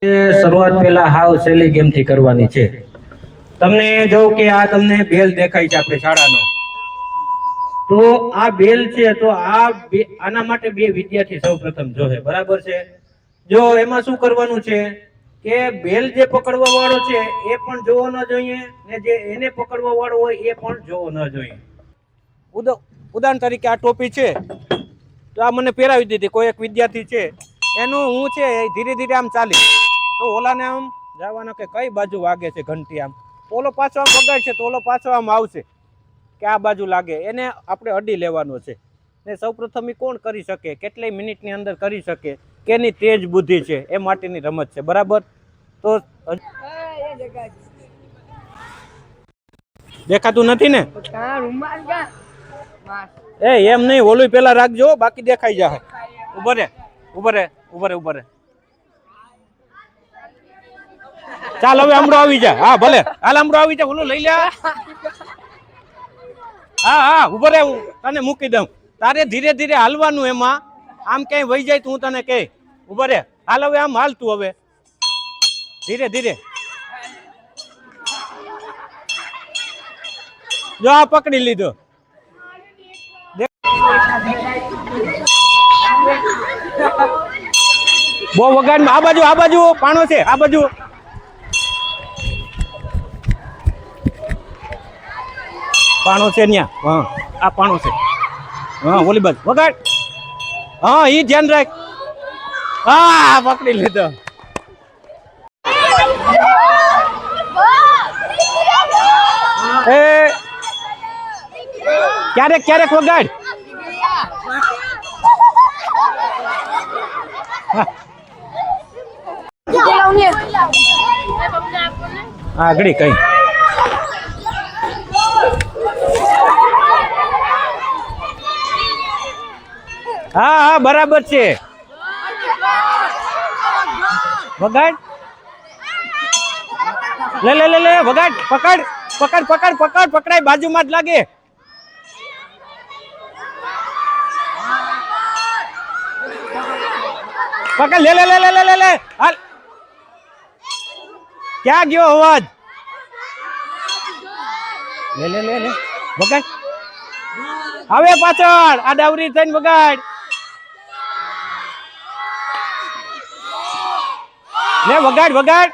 શરૂઆત પહેલા હાવ સહેલી ગેમથી કરવાની છે. તમને જો કે આ તમને બેલ દેખાય છે આપણે શાળાનો, તો આ બેલ છે, તો આના માટે બે વિદ્યાર્થી સૌપ્રથમ જોહે, બરાબર છે. જો એમાં શું કરવાનું છે કે બેલ જે પકડવા વાળો છે એ પણ જોવો ન જોઈએ ને જે એને પકડવા વાળો હોય એ પણ જોવો ન જોઈએ. ઉદાહરણ તરીકે આ ટોપી છે, તો આ મને પહેરાવી દીધી, કોઈ એક વિદ્યાર્થી છે, એનું હું છે ધીરે ધીરે આમ ચાલી, તો ઓલાને આમ જવાનો કે કઈ બાજુ વાગે છે ઘંટી, આમ ઓલો પાછો આમ પગાડ છે તો ઓલો પાછો આમ આવશે કે આ બાજુ લાગે, એને આપણે અડી લેવાનો છે. ને સૌપ્રથમ કોણ કરી શકે, કેટલી મિનિટની અંદર કરી શકે, કેની તેજ બુદ્ધિ છે, એ માટેની રમત છે, બરાબર. તો દેખાતું નથી ને? એમ નહીં, ઓલું પેલા રાખજો, બાકી દેખાઈ જાય. ઉભરે ઉભરે ઉભરે ઉભરે, ચાલ હવે આમળો આવી જા. હા ભલે, હાલ આમળો આવી જા, ઓલું લઈ લે. હા હા ઉભો રે, હું તને મૂકી દઉં. તારે ધીરે ધીરે હાલવાનું, એમાં આમ ક્યાંય વહી જાય તો હું તને કહે. ઉભો રે, હાલ હવે આમ હાલ તું, હવે ધીરે ધીરે. જો આ પકડી લીધો. બહુ વગાડ, આ બાજુ, આ બાજુ પાણો છે, આ બાજુ. પાણો છે ન્યા, હા આ પાણો છે, હા ઓલી બાજુ વગાડ. હા ઈ ધ્યાન રાખ. હા પકડી લીધો. એ ક્યારેક ક્યારેક વગાડ. આગળ કઈ હા હા બરાબર છે, વગાડ. લે લે લે લે વગાડ, પકડ પકડ પકડ પકડ, પકડાય, બાજુમાં જ લાગે. પકડ, લે લે લે લે લે લે, હાલ. ક્યાં ગયો અવાજ? લે લે લે લે વગાડ. હવે પાછળ આ ડાવરી થઈને વગાડ. લે વગાડ વગાડ.